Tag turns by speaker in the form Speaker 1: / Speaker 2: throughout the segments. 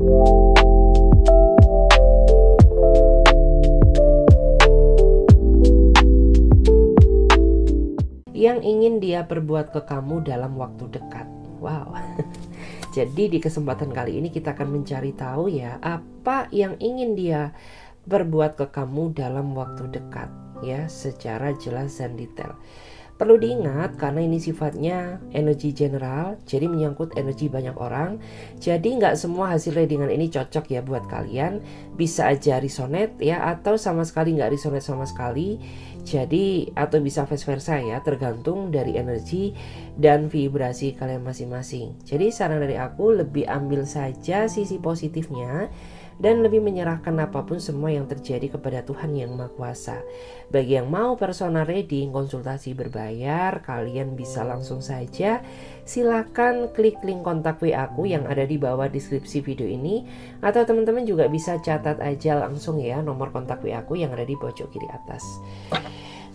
Speaker 1: Yang ingin dia perbuat ke kamu dalam waktu dekat. Wow. Jadi di kesempatan kali ini kita akan mencari tahu ya, apa yang ingin dia berbuat ke kamu dalam waktu dekat ya, secara jelas dan detail. Perlu diingat karena ini sifatnya energi general, jadi menyangkut energi banyak orang. Jadi nggak semua hasil readingan ini cocok ya buat kalian. Bisa aja resonate ya, atau sama sekali nggak resonate sama sekali. Jadi atau bisa vice versa ya, tergantung dari energi dan vibrasi kalian masing-masing. Jadi saran dari aku, lebih ambil saja sisi positifnya dan lebih menyerahkan apapun semua yang terjadi kepada Tuhan Yang Maha Kuasa. Bagi yang mau personal reading, konsultasi berbayar, kalian bisa langsung saja silakan klik link kontak WA aku yang ada di bawah deskripsi video ini, atau teman-teman juga bisa catat aja langsung ya nomor kontak WA aku yang ada di pojok kiri atas.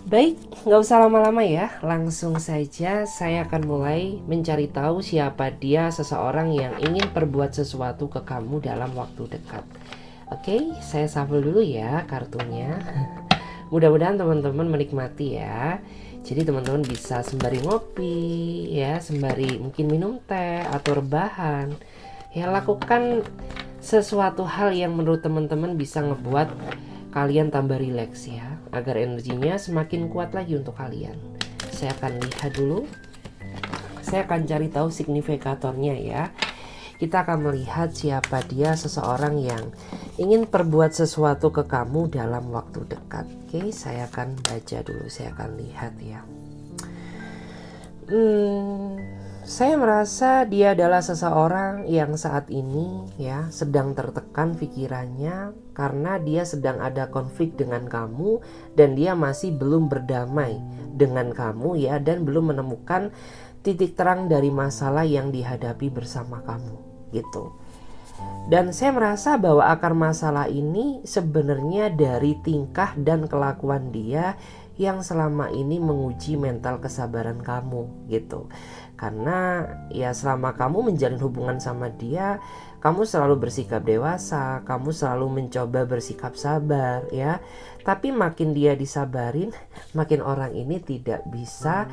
Speaker 1: Baik, nggak usah lama-lama ya, langsung saja saya akan mulai mencari tahu siapa dia seseorang yang ingin perbuat sesuatu ke kamu dalam waktu dekat. Oke, saya shuffle dulu ya kartunya. Mudah-mudahan teman-teman menikmati ya. Jadi teman-teman bisa sembari ngopi ya, sembari mungkin minum teh atau rebahan. Ya, lakukan sesuatu hal yang menurut teman-teman bisa ngebuat kalian tambah rileks ya, agar energinya semakin kuat lagi untuk kalian. Saya akan lihat dulu. Saya akan cari tahu signifikatornya ya. Kita akan melihat siapa dia seseorang yang ingin perbuat sesuatu ke kamu dalam waktu dekat. Oke, saya akan baca dulu, saya akan lihat ya. Saya merasa dia adalah seseorang yang saat ini ya sedang tertekan pikirannya karena dia sedang ada konflik dengan kamu dan dia masih belum berdamai dengan kamu ya, dan belum menemukan titik terang dari masalah yang dihadapi bersama kamu gitu. Dan saya merasa bahwa akar masalah ini sebenarnya dari tingkah dan kelakuan dia yang selama ini menguji mental kesabaran kamu gitu. Karena ya selama kamu menjalin hubungan sama dia, kamu selalu bersikap dewasa, kamu selalu mencoba bersikap sabar ya. Tapi makin dia disabarin, makin orang ini tidak bisa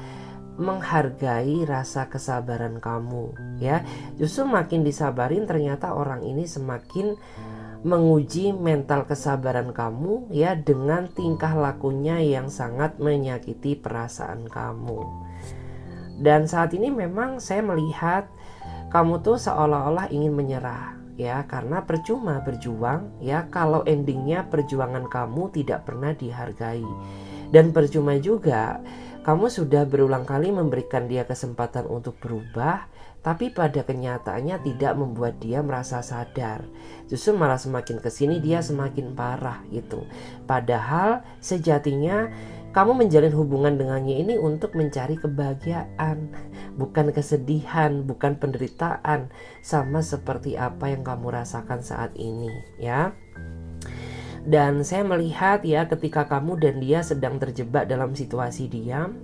Speaker 1: menghargai rasa kesabaran kamu ya. Justru makin disabarin ternyata orang ini semakin menguji mental kesabaran kamu ya, dengan tingkah lakunya yang sangat menyakiti perasaan kamu. Dan saat ini memang saya melihat kamu tuh seolah-olah ingin menyerah ya, karena percuma berjuang ya kalau endingnya perjuangan kamu tidak pernah dihargai. Dan percuma juga kamu sudah berulang kali memberikan dia kesempatan untuk berubah, tapi pada kenyataannya tidak membuat dia merasa sadar. Justru malah semakin kesini dia semakin parah gitu. Padahal sejatinya kamu menjalin hubungan dengannya ini untuk mencari kebahagiaan, bukan kesedihan, bukan penderitaan, sama seperti apa yang kamu rasakan saat ini ya. Dan saya melihat ya, ketika kamu dan dia sedang terjebak dalam situasi diam,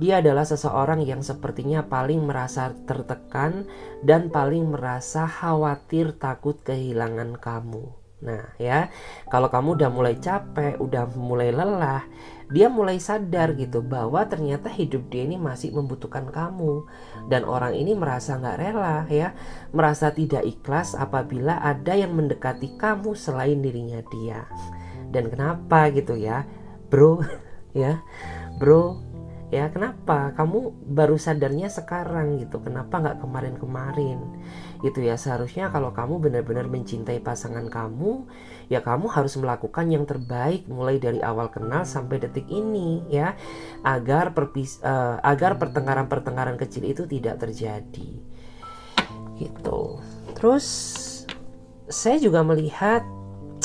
Speaker 1: dia adalah seseorang yang sepertinya paling merasa tertekan dan paling merasa khawatir, takut kehilangan kamu. Nah ya, kalau kamu udah mulai capek, udah mulai lelah, dia mulai sadar gitu bahwa ternyata hidup dia ini masih membutuhkan kamu. Dan orang ini merasa gak rela ya, merasa tidak ikhlas apabila ada yang mendekati kamu selain dirinya dia. Dan kenapa gitu ya bro ya, bro ya, kenapa kamu baru sadarnya sekarang gitu, kenapa nggak kemarin-kemarin gitu ya. Seharusnya kalau kamu benar-benar mencintai pasangan kamu, ya kamu harus melakukan yang terbaik mulai dari awal kenal sampai detik ini ya, agar pertengkaran-pertengkaran kecil itu tidak terjadi gitu. Terus saya juga melihat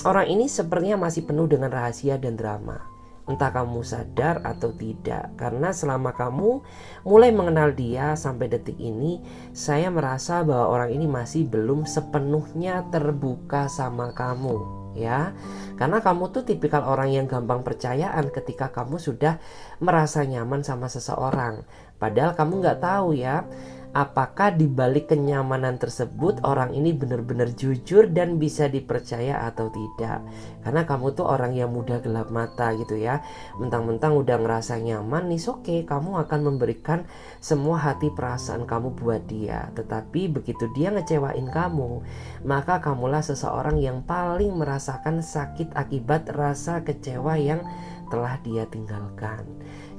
Speaker 1: orang ini sepertinya masih penuh dengan rahasia dan drama. Entah kamu sadar atau tidak, karena selama kamu mulai mengenal dia sampai detik ini, saya merasa bahwa orang ini masih belum sepenuhnya terbuka sama kamu ya. Karena kamu tuh tipikal orang yang gampang percayaan ketika kamu sudah merasa nyaman sama seseorang. Padahal kamu nggak tahu ya, apakah di balik kenyamanan tersebut orang ini benar-benar jujur dan bisa dipercaya atau tidak. Karena kamu tuh orang yang mudah gelap mata gitu ya. Mentang-mentang udah ngerasa nyaman nih, oke, kamu akan memberikan semua hati perasaan kamu buat dia. Tetapi begitu dia ngecewain kamu, maka kamulah seseorang yang paling merasakan sakit akibat rasa kecewa yang telah dia tinggalkan.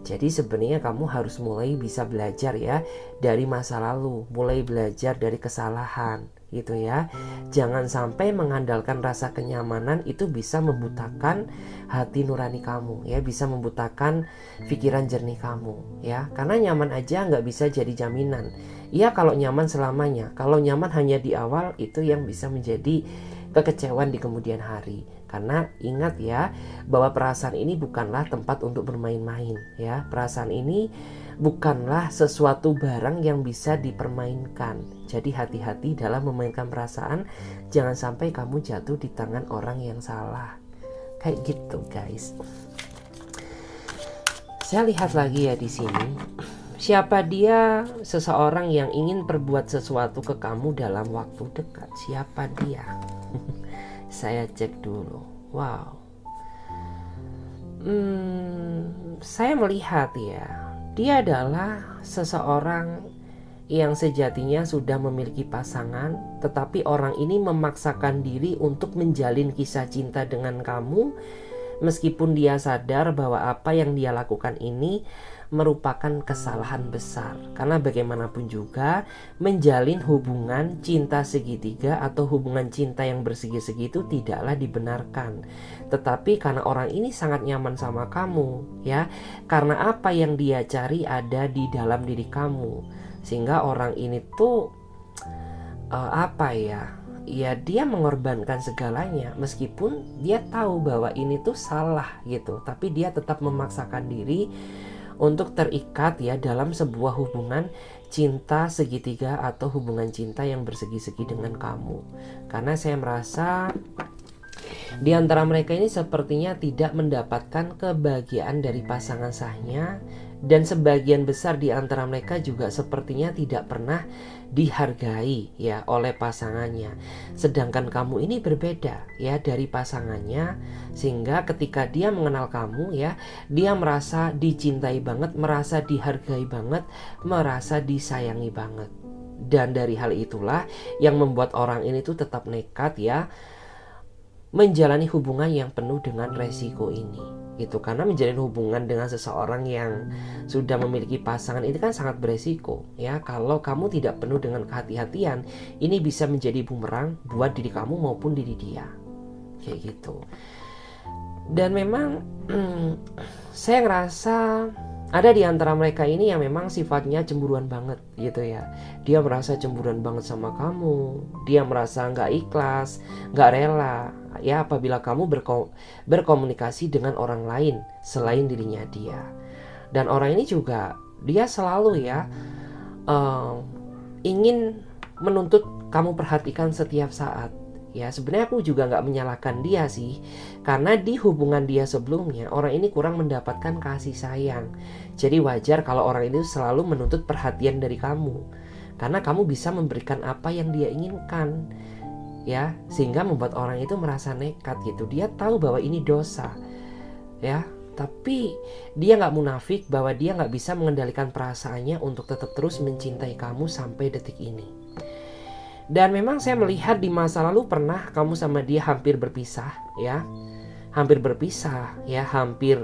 Speaker 1: Jadi sebenarnya kamu harus mulai bisa belajar ya dari masa lalu, mulai belajar dari kesalahan gitu ya. Jangan sampai mengandalkan rasa kenyamanan itu bisa membutakan hati nurani kamu ya, bisa membutakan pikiran jernih kamu ya. Karena nyaman aja nggak bisa jadi jaminan. Iya kalau nyaman selamanya, kalau nyaman hanya di awal itu yang bisa menjadi kekecewaan di kemudian hari. Karena ingat ya bahwa perasaan ini bukanlah tempat untuk bermain-main ya. Perasaan ini bukanlah sesuatu barang yang bisa dipermainkan. Jadi hati-hati dalam memainkan perasaan, jangan sampai kamu jatuh di tangan orang yang salah. Kayak gitu guys. Saya lihat lagi ya di sini. Siapa dia? Seseorang yang ingin berbuat sesuatu ke kamu dalam waktu dekat. Siapa dia? Saya cek dulu. Wow. Saya melihat ya, dia adalah seseorang yang sejatinya sudah memiliki pasangan, tetapi orang ini memaksakan diri untuk menjalin kisah cinta dengan kamu, meskipun dia sadar bahwa apa yang dia lakukan ini merupakan kesalahan besar. Karena bagaimanapun juga menjalin hubungan cinta segitiga atau hubungan cinta yang bersegi-segi itu tidaklah dibenarkan. Tetapi karena orang ini sangat nyaman sama kamu ya, karena apa yang dia cari ada di dalam diri kamu, sehingga orang ini tuh ya dia mengorbankan segalanya meskipun dia tahu bahwa ini tuh salah gitu, tapi dia tetap memaksakan diri untuk terikat ya dalam sebuah hubungan cinta segitiga atau hubungan cinta yang bersegi-segi dengan kamu. Karena saya merasa di antara mereka ini sepertinya tidak mendapatkan kebahagiaan dari pasangan sahnya, dan sebagian besar di antara mereka juga sepertinya tidak pernah dihargai ya oleh pasangannya. Sedangkan kamu ini berbeda ya dari pasangannya, sehingga ketika dia mengenal kamu ya, dia merasa dicintai banget, merasa dihargai banget, merasa disayangi banget. Dan dari hal itulah yang membuat orang ini tuh tetap nekat ya menjalani hubungan yang penuh dengan resiko ini gitu. Karena menjalin hubungan dengan seseorang yang sudah memiliki pasangan ini kan sangat beresiko ya. Kalau kamu tidak penuh dengan kehati-hatian, ini bisa menjadi bumerang buat diri kamu maupun diri dia kayak gitu. Dan memang saya ngerasa ada di antara mereka ini yang memang sifatnya cemburuan banget gitu ya. Dia merasa cemburuan banget sama kamu, dia merasa nggak ikhlas, nggak rela ya apabila kamu berkomunikasi dengan orang lain selain dirinya dia. Dan orang ini juga dia selalu ya ingin menuntut kamu perhatikan setiap saat ya. Sebenarnya aku juga nggak menyalahkan dia sih, karena di hubungan dia sebelumnya orang ini kurang mendapatkan kasih sayang. Jadi wajar kalau orang ini selalu menuntut perhatian dari kamu, karena kamu bisa memberikan apa yang dia inginkan ya, sehingga membuat orang itu merasa nekat gitu. Dia tahu bahwa ini dosa ya, tapi dia nggak munafik bahwa dia nggak bisa mengendalikan perasaannya untuk tetap terus mencintai kamu sampai detik ini. Dan memang saya melihat di masa lalu pernah kamu sama dia hampir berpisah ya, hampir berpisah ya, hampir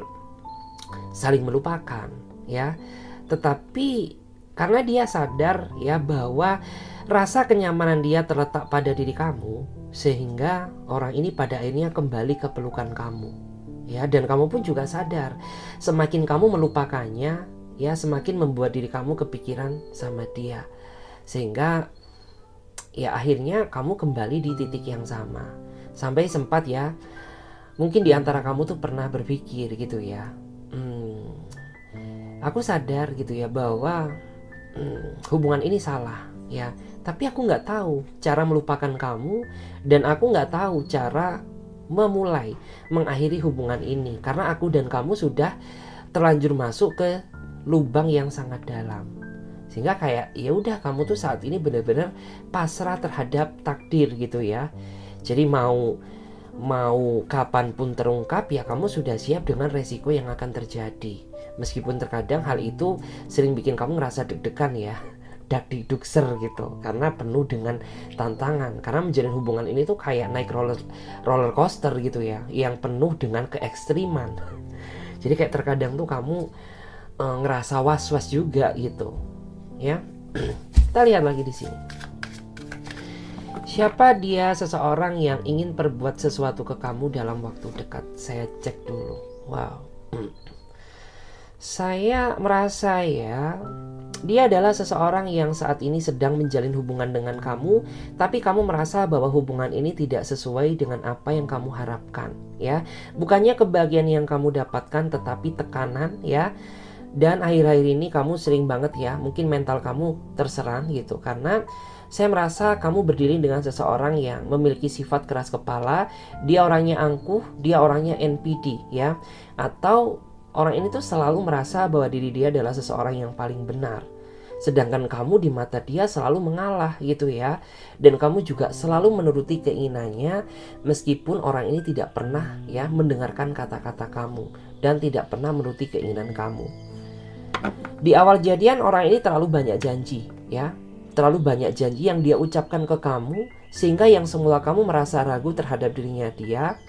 Speaker 1: saling melupakan ya. Tetapi karena dia sadar ya bahwa rasa kenyamanan dia terletak pada diri kamu, sehingga orang ini pada akhirnya kembali ke pelukan kamu ya. Dan kamu pun juga sadar semakin kamu melupakannya ya, semakin membuat diri kamu kepikiran sama dia, sehingga ya akhirnya kamu kembali di titik yang sama. Sampai sempat ya, mungkin di antara kamu tuh pernah berpikir gitu ya, aku sadar gitu ya bahwa hubungan ini salah ya, tapi aku nggak tahu cara melupakan kamu, dan aku nggak tahu cara memulai mengakhiri hubungan ini, karena aku dan kamu sudah terlanjur masuk ke lubang yang sangat dalam. Sehingga kayak ya udah, kamu tuh saat ini benar-benar pasrah terhadap takdir gitu ya. Jadi mau kapanpun terungkap ya kamu sudah siap dengan resiko yang akan terjadi. Meskipun terkadang hal itu sering bikin kamu ngerasa deg-degan ya, dakdikdukser gitu, karena penuh dengan tantangan. Karena menjalin hubungan ini tuh kayak naik roller coaster gitu ya, yang penuh dengan keekstriman. Jadi kayak terkadang tuh kamu ngerasa was-was juga gitu ya. Kita lihat lagi di sini. Siapa dia? Seseorang yang ingin perbuat sesuatu ke kamu dalam waktu dekat. Saya cek dulu. Wow. Saya merasa ya, dia adalah seseorang yang saat ini sedang menjalin hubungan dengan kamu, tapi kamu merasa bahwa hubungan ini tidak sesuai dengan apa yang kamu harapkan, ya. Bukannya kebahagiaan yang kamu dapatkan, tetapi tekanan, ya. Dan akhir-akhir ini kamu sering banget ya, mungkin mental kamu terserang gitu, karena saya merasa kamu berdiri dengan seseorang yang memiliki sifat keras kepala. Dia orangnya angkuh, dia orangnya NPD ya. Atau orang ini tuh selalu merasa bahwa diri dia adalah seseorang yang paling benar. Sedangkan kamu di mata dia selalu mengalah gitu ya. Dan kamu juga selalu menuruti keinginannya, meskipun orang ini tidak pernah ya mendengarkan kata-kata kamu dan tidak pernah menuruti keinginan kamu. Di awal jadian orang ini terlalu banyak janji ya. Terlalu banyak janji yang dia ucapkan ke kamu, sehingga yang semula kamu merasa ragu terhadap dirinya dia,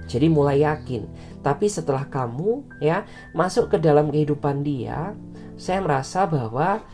Speaker 1: jadi mulai yakin. Tapi setelah kamu ya masuk ke dalam kehidupan dia, saya merasa bahwa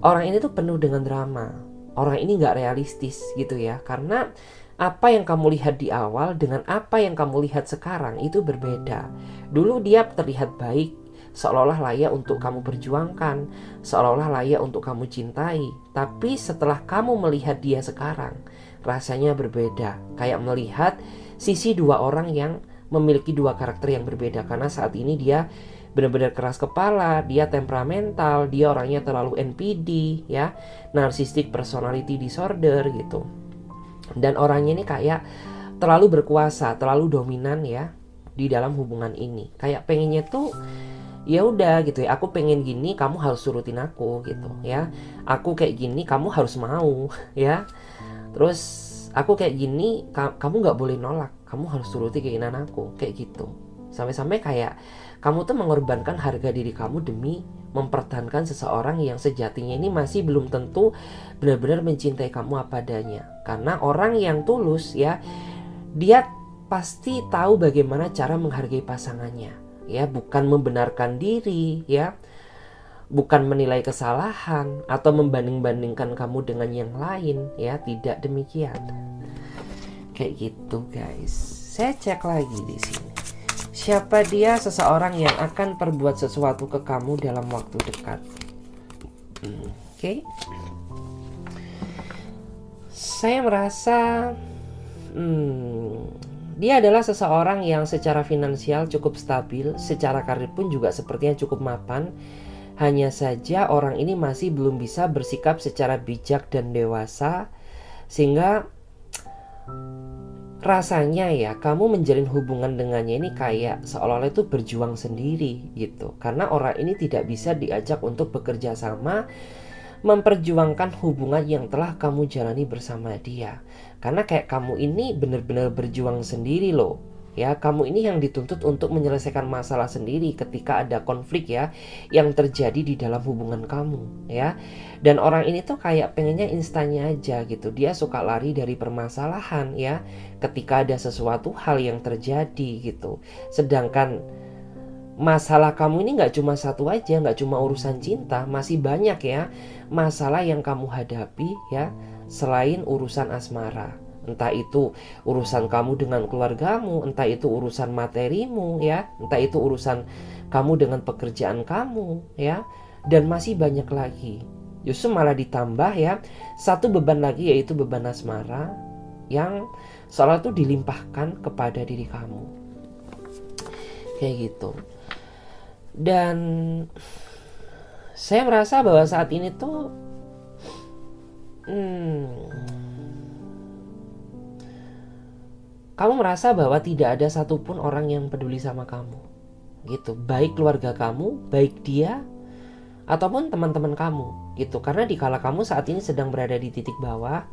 Speaker 1: orang ini tuh penuh dengan drama. Orang ini gak realistis gitu ya. Karena apa yang kamu lihat di awal dengan apa yang kamu lihat sekarang itu berbeda. Dulu dia terlihat baik, seolah-olah layak untuk kamu perjuangkan, seolah-olah layak untuk kamu cintai. Tapi setelah kamu melihat dia sekarang, rasanya berbeda. Kayak melihat sisi dua orang yang memiliki dua karakter yang berbeda. Karena saat ini dia benar-benar keras kepala, dia temperamental, dia orangnya terlalu NPD ya, narcissistic personality disorder gitu. Dan orangnya ini kayak terlalu berkuasa, terlalu dominan ya di dalam hubungan ini. Kayak pengennya tuh ya udah gitu ya, aku pengen gini, kamu harus turutin aku gitu ya. Aku kayak gini, kamu harus mau ya. Terus aku kayak gini, kamu nggak boleh nolak, kamu harus turuti keinginan aku, kayak gitu. Sampai-sampai kayak kamu tuh mengorbankan harga diri kamu demi mempertahankan seseorang yang sejatinya ini masih belum tentu benar-benar mencintai kamu apa adanya. Karena orang yang tulus ya, dia pasti tahu bagaimana cara menghargai pasangannya. Ya, bukan membenarkan diri ya, bukan menilai kesalahan atau membanding-bandingkan kamu dengan yang lain ya, tidak demikian. Kayak gitu guys. Saya cek lagi di sini. Siapa dia? Seseorang yang akan perbuat sesuatu ke kamu dalam waktu dekat. Oke. Saya merasa dia adalah seseorang yang secara finansial cukup stabil, secara karir pun juga sepertinya cukup mapan. Hanya saja orang ini masih belum bisa bersikap secara bijak dan dewasa, sehingga rasanya ya kamu menjalin hubungan dengannya ini kayak seolah-olah itu berjuang sendiri gitu. Karena orang ini tidak bisa diajak untuk bekerja sama, memperjuangkan hubungan yang telah kamu jalani bersama dia. Karena kayak kamu ini benar-benar berjuang sendiri loh ya. Kamu ini yang dituntut untuk menyelesaikan masalah sendiri ketika ada konflik ya yang terjadi di dalam hubungan kamu ya. Dan orang ini tuh kayak pengennya instannya aja gitu. Dia suka lari dari permasalahan ya ketika ada sesuatu hal yang terjadi gitu. Sedangkan masalah kamu ini gak cuma satu aja, gak cuma urusan cinta, masih banyak ya masalah yang kamu hadapi ya selain urusan asmara. Entah itu urusan kamu dengan keluargamu, entah itu urusan materimu ya, entah itu urusan kamu dengan pekerjaan kamu ya, dan masih banyak lagi. Justru malah ditambah ya satu beban lagi, yaitu beban asmara yang seolah itu dilimpahkan kepada diri kamu. Kayak gitu. Dan saya merasa bahwa saat ini tuh kamu merasa bahwa tidak ada satupun orang yang peduli sama kamu gitu. Baik keluarga kamu, baik dia, ataupun teman-teman kamu gitu. Karena dikala kamu saat ini sedang berada di titik bawah,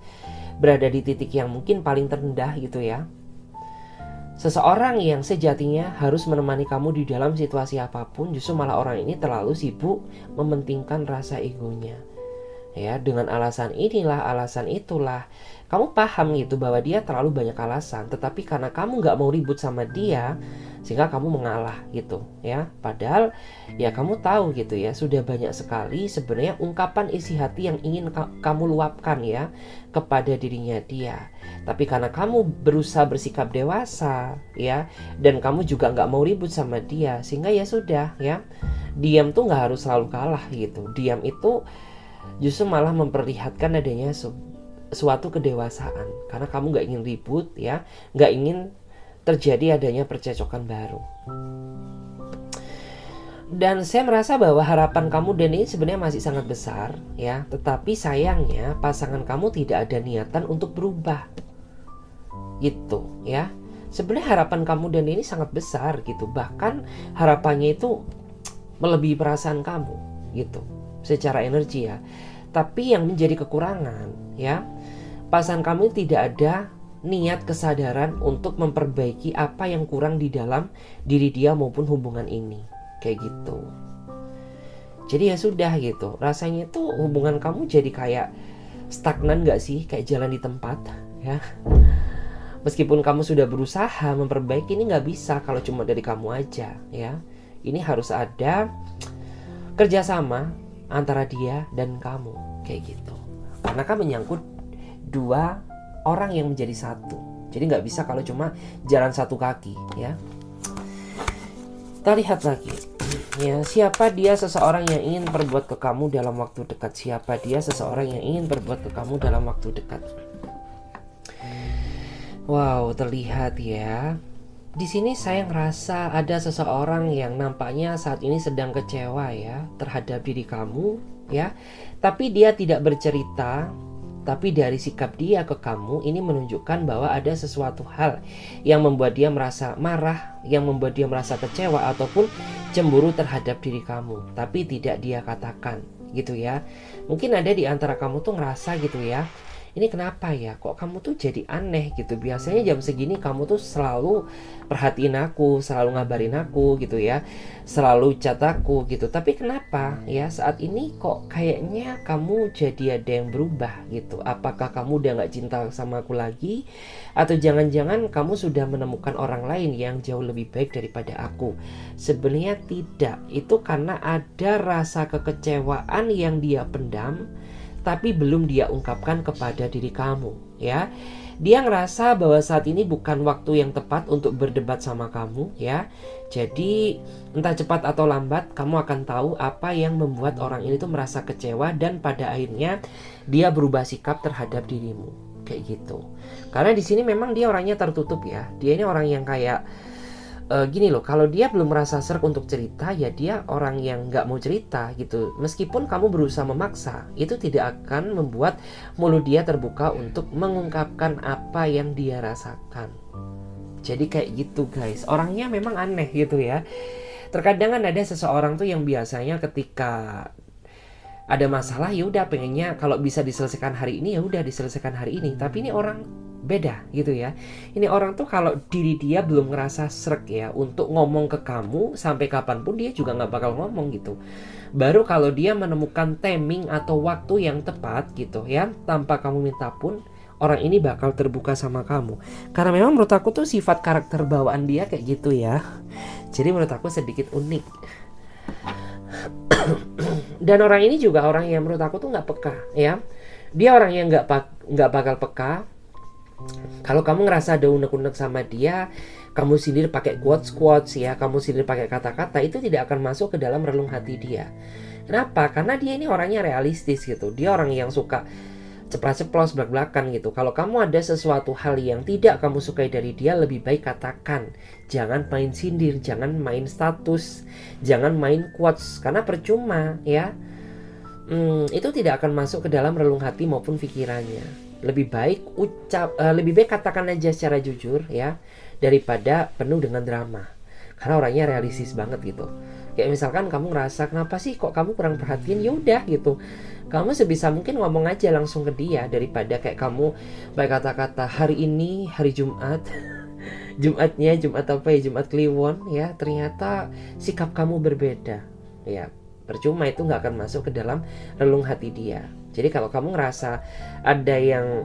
Speaker 1: berada di titik yang mungkin paling terendah gitu ya, seseorang yang sejatinya harus menemani kamu di dalam situasi apapun, justru malah orang ini terlalu sibuk mementingkan rasa egonya. Ya, dengan alasan inilah, alasan itulah. Kamu paham gitu bahwa dia terlalu banyak alasan, tetapi karena kamu gak mau ribut sama dia, sehingga kamu mengalah gitu ya. Padahal ya kamu tahu gitu ya, sudah banyak sekali sebenarnya ungkapan isi hati yang ingin kamu luapkan ya kepada dirinya dia. Tapi karena kamu berusaha bersikap dewasa ya, dan kamu juga gak mau ribut sama dia, sehingga ya sudah ya, diam tuh gak harus selalu kalah gitu. Diam itu justru malah memperlihatkan adanya suatu kedewasaan, karena kamu gak ingin ribut ya, gak ingin terjadi adanya percecokan baru. Dan saya merasa bahwa harapan kamu dan ini sebenarnya masih sangat besar ya, tetapi sayangnya pasangan kamu tidak ada niatan untuk berubah gitu ya. Sebenarnya harapan kamu dan ini sangat besar gitu, bahkan harapannya itu melebihi perasaan kamu gitu secara energi ya. Tapi yang menjadi kekurangan ya, pasangan kamu tidak ada niat kesadaran untuk memperbaiki apa yang kurang di dalam diri dia maupun hubungan ini, kayak gitu. Jadi ya sudah gitu, rasanya tuh hubungan kamu jadi kayak stagnan gak sih, kayak jalan di tempat ya. Meskipun kamu sudah berusaha memperbaiki, ini gak bisa kalau cuma dari kamu aja ya. Ini harus ada kerjasama antara dia dan kamu, kayak gitu. Karena kan menyangkut dua orang yang menjadi satu. Jadi nggak bisa kalau cuma jalan satu kaki ya. Kita lihat lagi ya, siapa dia seseorang yang ingin berbuat ke kamu dalam waktu dekat. Siapa dia seseorang yang ingin berbuat ke kamu dalam waktu dekat. Wow, terlihat ya. Di sini saya ngerasa ada seseorang yang nampaknya saat ini sedang kecewa ya terhadap diri kamu ya. Tapi dia tidak bercerita, tapi dari sikap dia ke kamu ini menunjukkan bahwa ada sesuatu hal yang membuat dia merasa marah, yang membuat dia merasa kecewa ataupun cemburu terhadap diri kamu, tapi tidak dia katakan gitu ya. Mungkin ada di antara kamu tuh ngerasa gitu ya, ini kenapa ya, kok kamu tuh jadi aneh gitu. Biasanya jam segini kamu tuh selalu perhatiin aku, selalu ngabarin aku gitu ya, selalu chat aku gitu. Tapi kenapa ya saat ini kok kayaknya kamu jadi ada yang berubah gitu. Apakah kamu udah gak cinta sama aku lagi, atau jangan-jangan kamu sudah menemukan orang lain yang jauh lebih baik daripada aku? Sebenarnya tidak, itu karena ada rasa kekecewaan yang dia pendam tapi belum dia ungkapkan kepada diri kamu ya. Dia ngerasa bahwa saat ini bukan waktu yang tepat untuk berdebat sama kamu ya. Jadi entah cepat atau lambat kamu akan tahu apa yang membuat orang ini tuh merasa kecewa, dan pada akhirnya dia berubah sikap terhadap dirimu kayak gitu. Karena di sini memang dia orangnya tertutup ya. Dia ini orang yang kayak gini loh, kalau dia belum merasa serak untuk cerita, ya dia orang yang nggak mau cerita gitu. Meskipun kamu berusaha memaksa, itu tidak akan membuat mulut dia terbuka untuk mengungkapkan apa yang dia rasakan. Jadi kayak gitu guys, orangnya memang aneh gitu ya. Terkadang kan ada seseorang tuh yang biasanya ketika ada masalah ya udah pengennya kalau bisa diselesaikan hari ini ya udah diselesaikan hari ini. Tapi ini orang beda gitu ya. Ini orang tuh kalau diri dia belum ngerasa srek ya untuk ngomong ke kamu, sampai kapanpun dia juga nggak bakal ngomong gitu. Baru kalau dia menemukan timing atau waktu yang tepat gitu ya, tanpa kamu minta pun, orang ini bakal terbuka sama kamu. Karena memang menurut aku tuh sifat karakter bawaan dia kayak gitu ya. Jadi menurut aku sedikit unik. Dan orang ini juga orang yang menurut aku tuh nggak peka ya. Dia orang yang nggak bakal peka. Kalau kamu ngerasa ada unek-unek sama dia, kamu sendiri pakai quotes ya, kamu sendiri pakai kata-kata, itu tidak akan masuk ke dalam relung hati dia. Kenapa? Karena dia ini orangnya realistis gitu. Dia orang yang suka ceplas-ceplos belak-belakan gitu. Kalau kamu ada sesuatu hal yang tidak kamu sukai dari dia, lebih baik katakan. Jangan main sindir, jangan main status, jangan main quotes, karena percuma ya. Itu tidak akan masuk ke dalam relung hati maupun pikirannya. Lebih baik katakan aja secara jujur ya, daripada penuh dengan drama. Karena orangnya realistis banget gitu Kayak misalkan kamu ngerasa kenapa sih kok kamu kurang perhatian, yaudah gitu, kamu sebisa mungkin ngomong aja langsung ke dia, daripada kayak kamu baik kata-kata hari ini hari Jumat Jumatnya Jumat apa ya, Jumat Kliwon ya, ternyata sikap kamu berbeda ya, percuma, itu nggak akan masuk ke dalam relung hati dia. Jadi kalau kamu ngerasa ada yang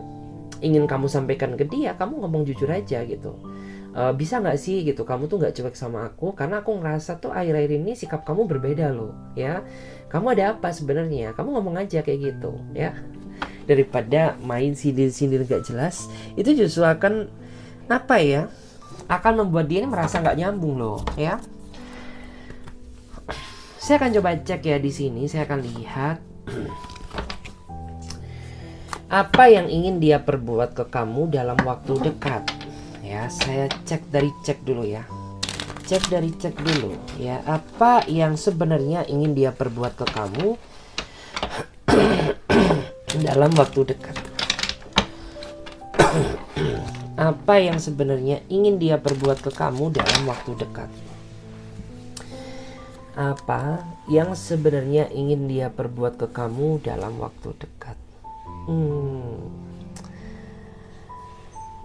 Speaker 1: ingin kamu sampaikan ke dia, kamu ngomong jujur aja gitu. Bisa nggak sih gitu, kamu tuh nggak cuek sama aku karena aku ngerasa tuh akhir-akhir ini sikap kamu berbeda loh ya, kamu ada apa sebenarnya, kamu ngomong aja kayak gitu ya, daripada main sindir-sindir gak jelas. Itu justru akan apa ya, akan membuat dia ini merasa nggak nyambung loh ya. Saya akan coba cek ya di sini, saya akan lihat apa yang ingin dia perbuat ke kamu dalam waktu dekat. Ya, saya cek dulu ya. Cek dulu ya, apa yang sebenarnya ingin dia perbuat ke kamu dalam waktu dekat. Apa yang sebenarnya ingin dia perbuat ke kamu dalam waktu dekat. Apa yang sebenarnya ingin dia perbuat ke kamu dalam waktu dekat.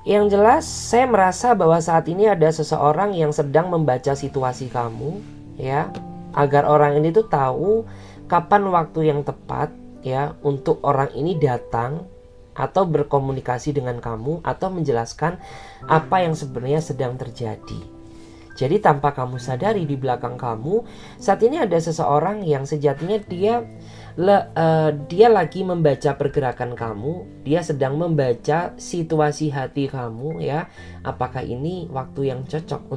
Speaker 1: Yang jelas saya merasa bahwa saat ini ada seseorang yang sedang membaca situasi kamu ya, agar orang ini tuh tahu kapan waktu yang tepat ya untuk orang ini datang atau berkomunikasi dengan kamu atau menjelaskan apa yang sebenarnya sedang terjadi. Jadi tanpa kamu sadari, di belakang kamu saat ini ada seseorang yang sejatinya dia lagi membaca pergerakan kamu, dia sedang membaca situasi hati kamu ya. Apakah ini waktu yang cocok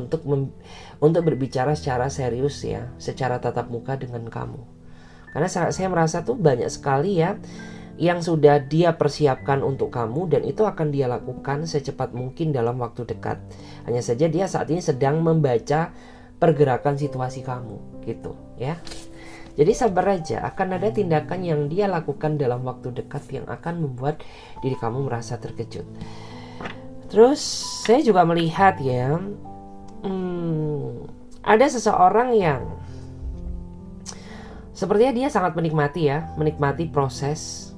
Speaker 1: untuk berbicara secara serius ya, secara tatap muka dengan kamu. Karena saya merasa tuh banyak sekali ya yang sudah dia persiapkan untuk kamu, dan itu akan dia lakukan secepat mungkin dalam waktu dekat. Hanya saja dia saat ini sedang membaca pergerakan situasi kamu gitu ya. Jadi sabar aja, akan ada tindakan yang dia lakukan dalam waktu dekat yang akan membuat diri kamu merasa terkejut. Terus saya juga melihat ya, ada seseorang yang sepertinya dia sangat menikmati proses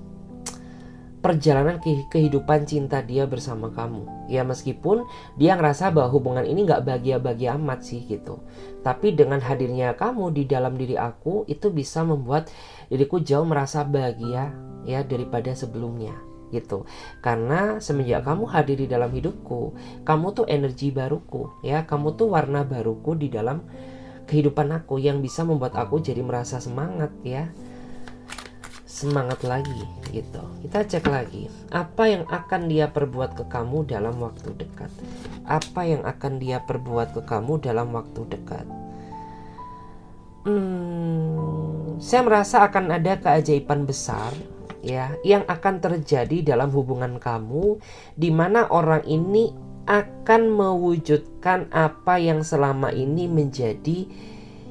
Speaker 1: perjalanan kehidupan cinta dia bersama kamu ya, meskipun dia ngerasa bahwa hubungan ini gak bahagia-bahagia amat sih gitu. Tapi dengan hadirnya kamu di dalam diri aku, itu bisa membuat diriku jauh merasa bahagia ya daripada sebelumnya gitu. Karena semenjak kamu hadir di dalam hidupku, kamu tuh energi baruku ya, kamu tuh warna baruku di dalam kehidupan aku yang bisa membuat aku jadi merasa semangat ya, semangat lagi gitu. Kita cek lagi, apa yang akan dia perbuat ke kamu dalam waktu dekat. Apa yang akan dia perbuat ke kamu dalam waktu dekat. Saya merasa akan ada keajaiban besar ya yang akan terjadi dalam hubungan kamu, di mana orang ini akan mewujudkan apa yang selama ini menjadi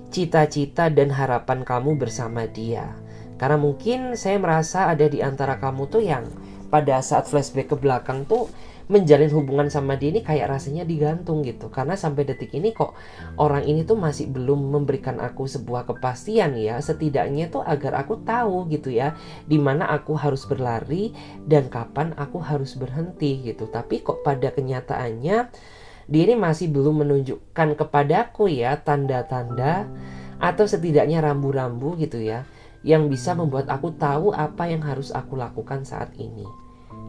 Speaker 1: cita-cita dan harapan kamu bersama dia. Karena mungkin saya merasa ada di antara kamu tuh yang pada saat flashback ke belakang tuh menjalin hubungan sama dia ini kayak rasanya digantung gitu. Karena sampai detik ini kok orang ini tuh masih belum memberikan aku sebuah kepastian ya, setidaknya tuh agar aku tahu gitu ya, dimana aku harus berlari dan kapan aku harus berhenti gitu. Tapi kok pada kenyataannya dia ini masih belum menunjukkan kepadaku ya tanda-tanda atau setidaknya rambu-rambu gitu ya, yang bisa membuat aku tahu apa yang harus aku lakukan saat ini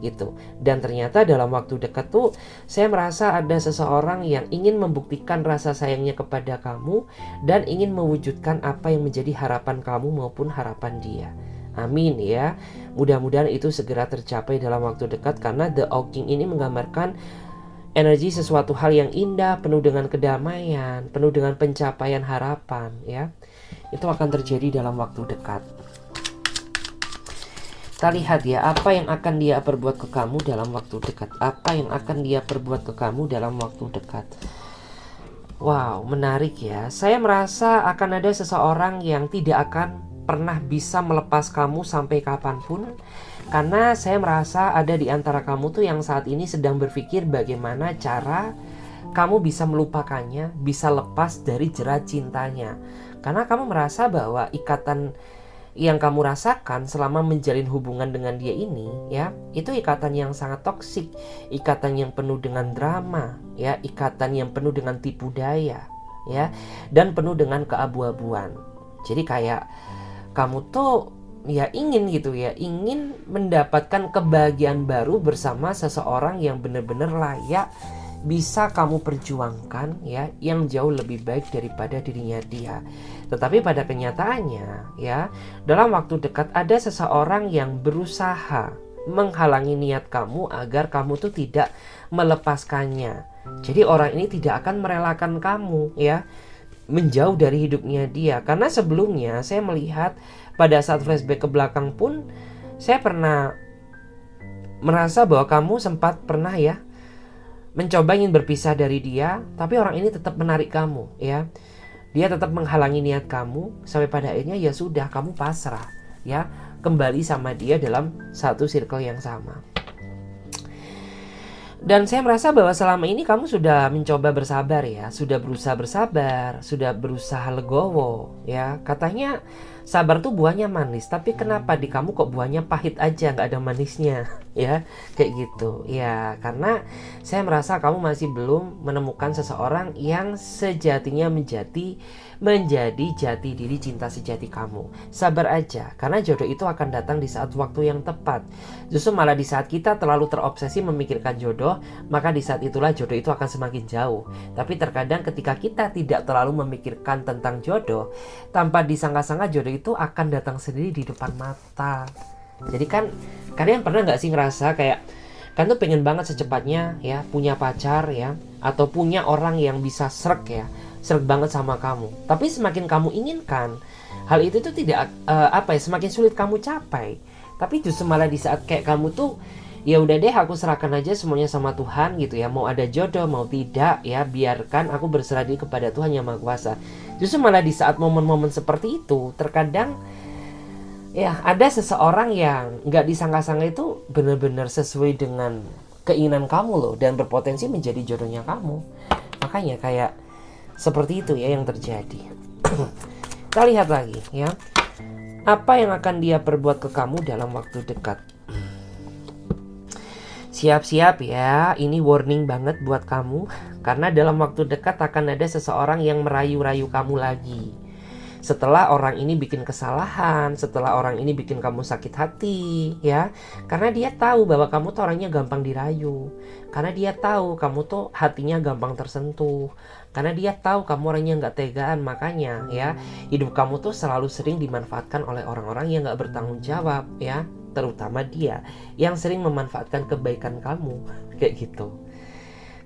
Speaker 1: gitu. Dan ternyata dalam waktu dekat tuh saya merasa ada seseorang yang ingin membuktikan rasa sayangnya kepada kamu dan ingin mewujudkan apa yang menjadi harapan kamu maupun harapan dia. Amin ya, mudah-mudahan itu segera tercapai dalam waktu dekat, karena The Oking ini menggambarkan energi sesuatu hal yang indah, penuh dengan kedamaian, penuh dengan pencapaian harapan ya. Itu akan terjadi dalam waktu dekat. Kita lihat ya, apa yang akan dia perbuat ke kamu dalam waktu dekat. Apa yang akan dia perbuat ke kamu dalam waktu dekat. Wow, menarik ya. Saya merasa akan ada seseorang yang tidak akan pernah bisa melepas kamu sampai kapanpun. Karena saya merasa ada di antara kamu tuh yang saat ini sedang berpikir bagaimana cara kamu bisa melupakannya, bisa lepas dari jerat cintanya. Karena kamu merasa bahwa ikatan yang kamu rasakan selama menjalin hubungan dengan dia ini, ya, itu ikatan yang sangat toksik, ikatan yang penuh dengan drama, ya, ikatan yang penuh dengan tipu daya, ya, dan penuh dengan keabu-abuan. Jadi kayak kamu tuh ya ingin gitu ya, ingin mendapatkan kebahagiaan baru bersama seseorang yang benar-benar layak bisa kamu perjuangkan, ya, yang jauh lebih baik daripada dirinya dia. Tetapi pada kenyataannya, ya, dalam waktu dekat ada seseorang yang berusaha menghalangi niat kamu agar kamu tuh tidak melepaskannya. Jadi orang ini tidak akan merelakan kamu, ya, menjauh dari hidupnya dia. Karena sebelumnya saya melihat pada saat flashback ke belakang pun saya pernah merasa bahwa kamu sempat pernah, ya, mencoba ingin berpisah dari dia, tapi orang ini tetap menarik kamu, ya. Dia tetap menghalangi niat kamu sampai pada akhirnya ya sudah, kamu pasrah, ya, kembali sama dia dalam satu circle yang sama. Dan saya merasa bahwa selama ini kamu sudah mencoba bersabar, ya, sudah berusaha bersabar, sudah berusaha legowo, ya. Katanya sabar tuh buahnya manis, tapi kenapa di kamu kok buahnya pahit aja, nggak ada manisnya, ya, kayak gitu, ya. Karena saya merasa kamu masih belum menemukan seseorang yang sejatinya menjadi jati diri cinta sejati kamu. Sabar aja, karena jodoh itu akan datang di saat waktu yang tepat. Justru malah di saat kita terlalu terobsesi memikirkan jodoh, maka di saat itulah jodoh itu akan semakin jauh. Tapi terkadang ketika kita tidak terlalu memikirkan tentang jodoh, tanpa disangka-sangka jodoh itu akan datang sendiri di depan mata. Jadi kan kalian pernah nggak sih ngerasa kayak kan tuh pengen banget secepatnya, ya, punya pacar, ya, atau punya orang yang bisa srek banget sama kamu. Tapi semakin kamu inginkan hal itu tuh tidak semakin sulit kamu capai. Tapi justru malah di saat kayak kamu tuh ya udah deh, aku serahkan aja semuanya sama Tuhan gitu ya, mau ada jodoh mau tidak, ya, biarkan aku berserah diri kepada Tuhan Yang Maha Kuasa. Justru malah di saat momen-momen seperti itu terkadang ya ada seseorang yang nggak disangka-sangka itu benar-benar sesuai dengan keinginan kamu loh, dan berpotensi menjadi jodohnya kamu. Makanya kayak seperti itu, ya, yang terjadi. Kita lihat lagi, ya, apa yang akan dia perbuat ke kamu dalam waktu dekat. Siap-siap, ya, ini warning banget buat kamu. Karena dalam waktu dekat akan ada seseorang yang merayu-rayu kamu lagi. Setelah orang ini bikin kesalahan, setelah orang ini bikin kamu sakit hati, ya. Karena dia tahu bahwa kamu tuh orangnya gampang dirayu. Karena dia tahu kamu tuh hatinya gampang tersentuh. Karena dia tahu kamu orangnya nggak tegaan. Makanya, ya, hidup kamu tuh selalu sering dimanfaatkan oleh orang-orang yang nggak bertanggung jawab, ya. Terutama dia yang sering memanfaatkan kebaikan kamu, kayak gitu.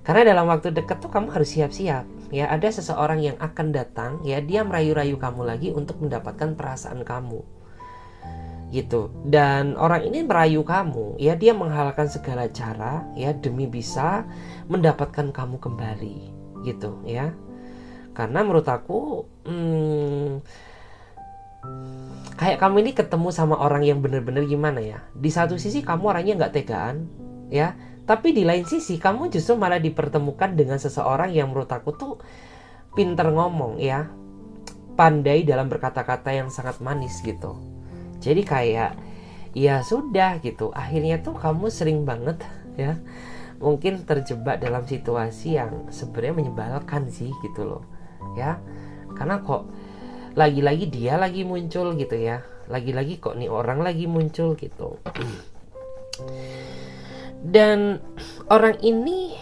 Speaker 1: Karena dalam waktu dekat tuh kamu harus siap-siap, ya, ada seseorang yang akan datang, ya, dia merayu-rayu kamu lagi untuk mendapatkan perasaan kamu, gitu. Dan orang ini merayu kamu, ya, dia menghalalkan segala cara, ya, demi bisa mendapatkan kamu kembali, gitu, ya. Karena menurut aku kayak kamu ini ketemu sama orang yang benar-benar gimana ya, di satu sisi kamu orangnya nggak tegaan, ya, tapi di lain sisi kamu justru malah dipertemukan dengan seseorang yang menurut aku tuh pinter ngomong, ya, pandai dalam berkata-kata yang sangat manis gitu. Jadi kayak ya sudah gitu, akhirnya tuh kamu sering banget, ya, mungkin terjebak dalam situasi yang sebenarnya menyebalkan sih gitu loh, ya. Karena kok lagi-lagi dia lagi muncul gitu, ya, lagi-lagi kok nih orang lagi muncul gitu. Dan orang ini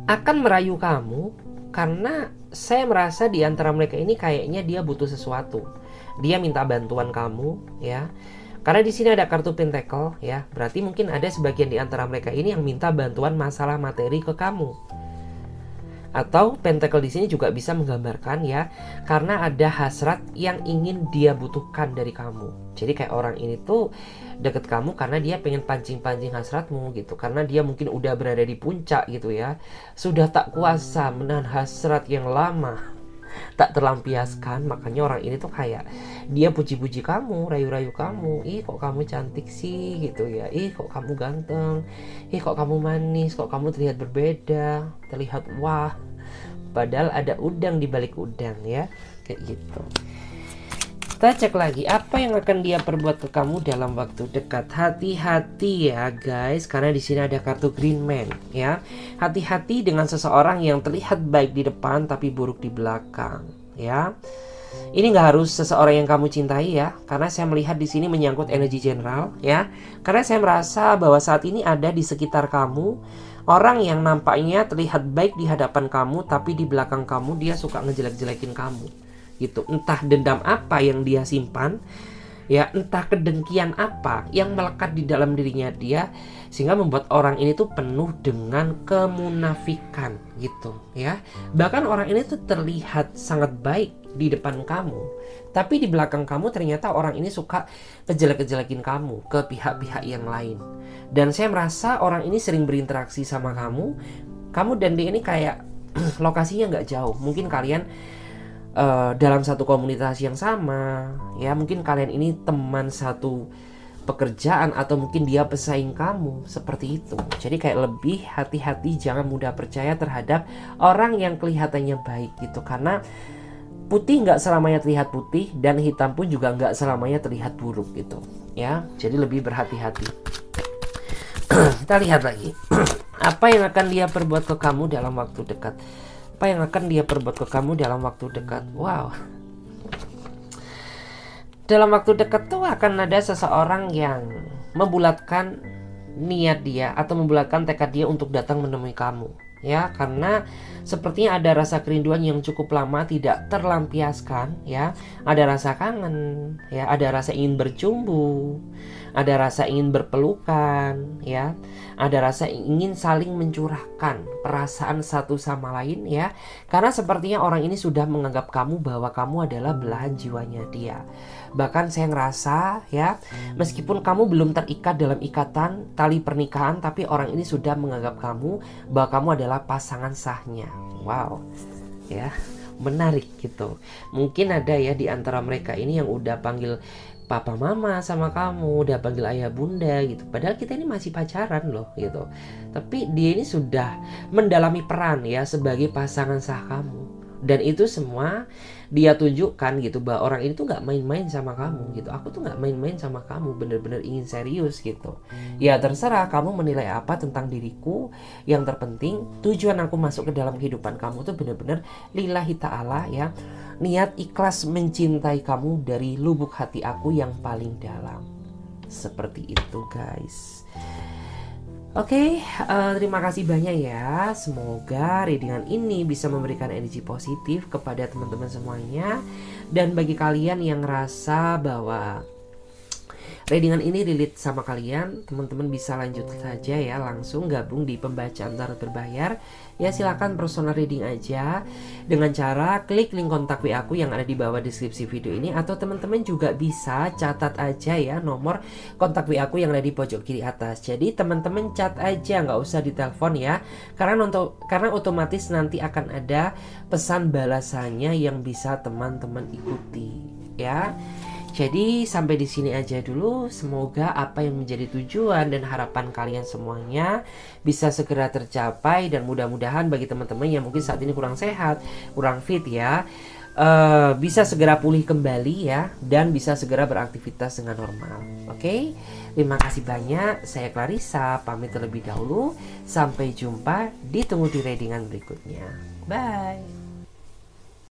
Speaker 1: akan merayu kamu karena saya merasa di antara mereka ini kayaknya dia butuh sesuatu. Dia minta bantuan kamu, ya. Karena di sini ada kartu pentacle, ya. Berarti mungkin ada sebagian di antara mereka ini yang minta bantuan masalah materi ke kamu. Atau pentacle di sini juga bisa menggambarkan, ya, karena ada hasrat yang ingin dia butuhkan dari kamu. Jadi kayak orang ini tuh deket kamu karena dia pengen pancing-pancing hasratmu gitu. Karena dia mungkin udah berada di puncak gitu, ya. Sudah tak kuasa menahan hasrat yang lama tak terlampiaskan. Makanya orang ini tuh kayak dia puji-puji kamu, rayu-rayu kamu. Ih, kok kamu cantik sih gitu, ya. Ih, kok kamu ganteng. Ih, kok kamu manis. Kok kamu terlihat berbeda, terlihat wah. Padahal ada udang di balik udang, ya. kayak gitu. Kita cek lagi apa yang akan dia perbuat ke kamu dalam waktu dekat. Hati-hati ya guys, karena di sini ada kartu Green Man ya. Hati-hati dengan seseorang yang terlihat baik di depan tapi buruk di belakang ya. Ini nggak harus seseorang yang kamu cintai ya, karena saya melihat di sini menyangkut energi general ya. Karena saya merasa bahwa saat ini ada di sekitar kamu orang yang nampaknya terlihat baik di hadapan kamu, tapi di belakang kamu dia suka ngejelek-jelekin kamu gitu. Entah dendam apa yang dia simpan ya, entah kedengkian apa yang melekat di dalam dirinya dia, sehingga membuat orang ini tuh penuh dengan kemunafikan gitu ya. Bahkan orang ini tuh terlihat sangat baik di depan kamu, tapi di belakang kamu ternyata orang ini suka kejelek-kejelekin kamu ke pihak-pihak yang lain. Dan saya merasa orang ini sering berinteraksi sama kamu dan dia ini kayak lokasinya nggak jauh. Mungkin kalian dalam satu komunitas yang sama ya, mungkin kalian ini teman satu pekerjaan, atau mungkin dia pesaing kamu, seperti itu. Jadi kayak lebih hati-hati, jangan mudah percaya terhadap orang yang kelihatannya baik gitu, karena putih nggak selamanya terlihat putih, dan hitam pun juga nggak selamanya terlihat buruk gitu ya. Jadi lebih berhati-hati. Kita lihat lagi apa yang akan dia perbuat ke kamu dalam waktu dekat. Apa yang akan dia perbuat ke kamu dalam waktu dekat? Wow. Dalam waktu dekat tuh akan ada seseorang yang membulatkan niat dia atau membulatkan tekad dia untuk datang menemui kamu ya, karena sepertinya ada rasa kerinduan yang cukup lama tidak terlampiaskan ya. Ada rasa kangen ya, ada rasa ingin bercumbu, ada rasa ingin berpelukan ya, ada rasa ingin saling mencurahkan perasaan satu sama lain ya. Karena sepertinya orang ini sudah menganggap kamu bahwa kamu adalah belahan jiwanya dia. Bahkan saya ngerasa ya, meskipun kamu belum terikat dalam ikatan tali pernikahan, tapi orang ini sudah menganggap kamu bahwa kamu adalah pasangan sahnya. Wow ya, menarik gitu. Mungkin ada ya di antara mereka ini yang udah panggil papa mama sama kamu, udah panggil ayah bunda gitu, padahal kita ini masih pacaran loh gitu. Tapi dia ini sudah mendalami peran ya sebagai pasangan sah kamu, dan itu semua dia tunjukkan gitu, bahwa orang ini tuh nggak main-main sama kamu gitu. Aku tuh nggak main-main sama kamu, bener-bener ingin serius gitu. Ya terserah kamu menilai apa tentang diriku. Yang terpenting tujuan aku masuk ke dalam kehidupan kamu tuh bener-bener lillahi ta'ala ya, niat ikhlas mencintai kamu dari lubuk hati aku yang paling dalam. Seperti itu guys. Oke, terima kasih banyak ya. Semoga readingan ini bisa memberikan energi positif kepada teman-teman semuanya. Dan bagi kalian yang ngerasa bahwa readingan ini relate sama kalian, teman-teman bisa lanjut saja ya, langsung gabung di pembacaan tarot berbayar. Ya silakan personal reading aja dengan cara klik link kontak WA aku yang ada di bawah deskripsi video ini, atau teman-teman juga bisa catat aja ya nomor kontak WA aku yang ada di pojok kiri atas. Jadi teman-teman cat aja, nggak usah ditelepon ya, karena otomatis nanti akan ada pesan balasannya yang bisa teman-teman ikuti ya. Jadi sampai di sini aja dulu. Semoga apa yang menjadi tujuan dan harapan kalian semuanya bisa segera tercapai, dan mudah-mudahan bagi teman-teman yang mungkin saat ini kurang sehat, kurang fit ya, bisa segera pulih kembali ya, dan bisa segera beraktivitas dengan normal. Oke, terima kasih banyak. Saya Clarissa pamit terlebih dahulu. Sampai jumpa, ditunggu di readingan berikutnya. Bye.